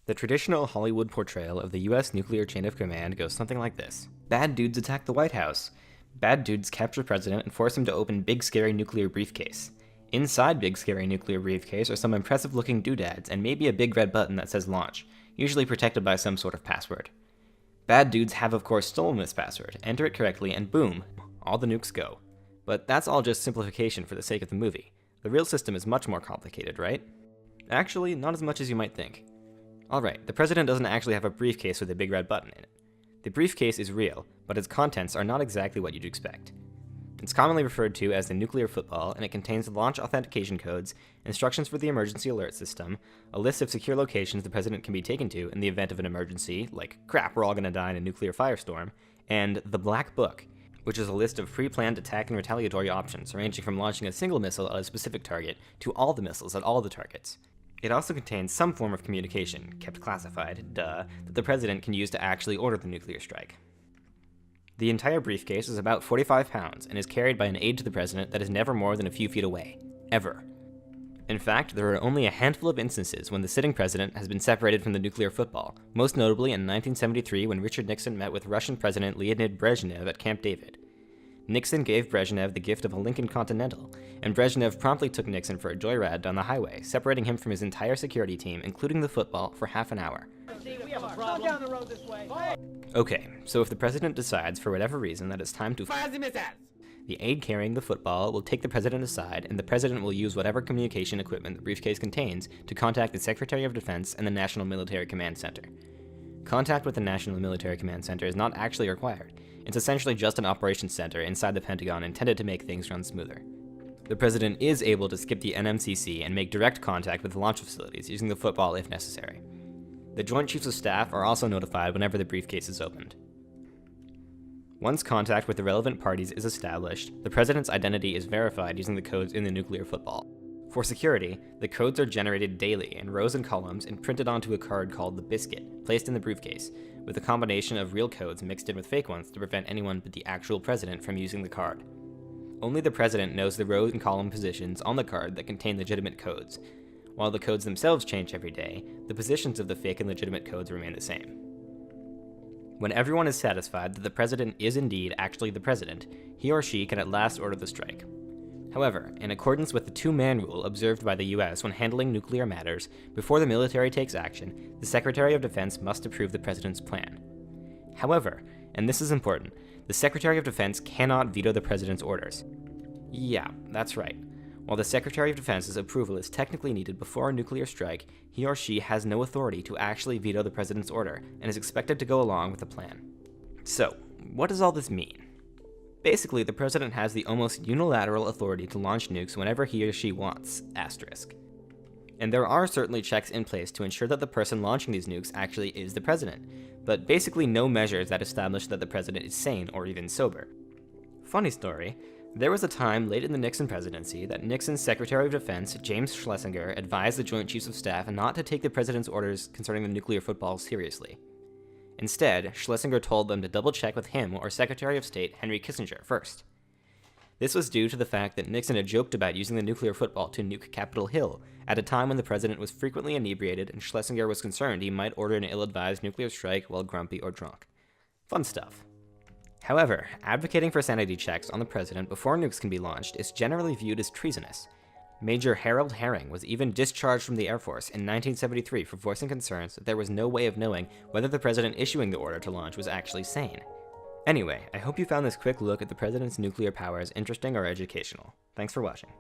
The traditional Hollywood portrayal of the US nuclear chain of command goes something like this. Bad dudes attack the White House. Bad dudes capture the president and force him to open Big Scary Nuclear Briefcase. Inside Big Scary Nuclear Briefcase are some impressive looking doodads and maybe a big red button that says launch, usually protected by some sort of password. Bad dudes have of course stolen this password, enter it correctly, and boom, all the nukes go. But that's all just simplification for the sake of the movie. The real system is much more complicated, right? Actually, not as much as you might think. Alright, the president doesn't actually have a briefcase with a big red button in it. The briefcase is real, but its contents are not exactly what you'd expect. It's commonly referred to as the nuclear football, and it contains launch authentication codes, instructions for the emergency alert system, a list of secure locations the president can be taken to in the event of an emergency, like crap, we're all gonna die in a nuclear firestorm, and the Black Book, which is a list of pre-planned attack and retaliatory options, ranging from launching a single missile at a specific target to all the missiles at all the targets. It also contains some form of communication, kept classified, that the president can use to actually order the nuclear strike. The entire briefcase is about 45 pounds and is carried by an aide to the president that is never more than a few feet away. Ever. In fact, there are only a handful of instances when the sitting president has been separated from the nuclear football, most notably in 1973 when Richard Nixon met with Russian President Leonid Brezhnev at Camp David. Nixon gave Brezhnev the gift of a Lincoln Continental, and Brezhnev promptly took Nixon for a joyride down the highway, separating him from his entire security team, including the football, for half an hour. Okay, so if the president decides for whatever reason that it's time to fire the missiles, the aide carrying the football will take the president aside, and the president will use whatever communication equipment the briefcase contains to contact the Secretary of Defense and the National Military Command Center. Contact with the National Military Command Center is not actually required. It's essentially just an operations center inside the Pentagon intended to make things run smoother. The president is able to skip the NMCC and make direct contact with the launch facilities using the football if necessary. The Joint Chiefs of Staff are also notified whenever the briefcase is opened. Once contact with the relevant parties is established, the president's identity is verified using the codes in the nuclear football. For security, the codes are generated daily in rows and columns and printed onto a card called the Biscuit, placed in the briefcase, with a combination of real codes mixed in with fake ones to prevent anyone but the actual president from using the card. Only the president knows the row and column positions on the card that contain legitimate codes. While the codes themselves change every day, the positions of the fake and legitimate codes remain the same. When everyone is satisfied that the president is indeed actually the president, he or she can at last order the strike. However, in accordance with the two-man rule observed by the US when handling nuclear matters, before the military takes action, the Secretary of Defense must approve the president's plan. However, and this is important, the Secretary of Defense cannot veto the president's orders. Yeah, that's right. While the Secretary of Defense's approval is technically needed before a nuclear strike, he or she has no authority to actually veto the president's order and is expected to go along with the plan. So, what does all this mean? Basically, the president has the almost unilateral authority to launch nukes whenever he or she wants, asterisk. And there are certainly checks in place to ensure that the person launching these nukes actually is the president, but basically no measures that establish that the president is sane or even sober. Funny story, there was a time late in the Nixon presidency that Nixon's Secretary of Defense, James Schlesinger, advised the Joint Chiefs of Staff not to take the president's orders concerning the nuclear football seriously. Instead, Schlesinger told them to double-check with him or Secretary of State Henry Kissinger first. This was due to the fact that Nixon had joked about using the nuclear football to nuke Capitol Hill at a time when the president was frequently inebriated and Schlesinger was concerned he might order an ill-advised nuclear strike while grumpy or drunk. Fun stuff. However, advocating for sanity checks on the president before nukes can be launched is generally viewed as treasonous. Major Harold Herring was even discharged from the Air Force in 1973 for voicing concerns that there was no way of knowing whether the president issuing the order to launch was actually sane. Anyway, I hope you found this quick look at the president's nuclear powers interesting or educational. Thanks for watching.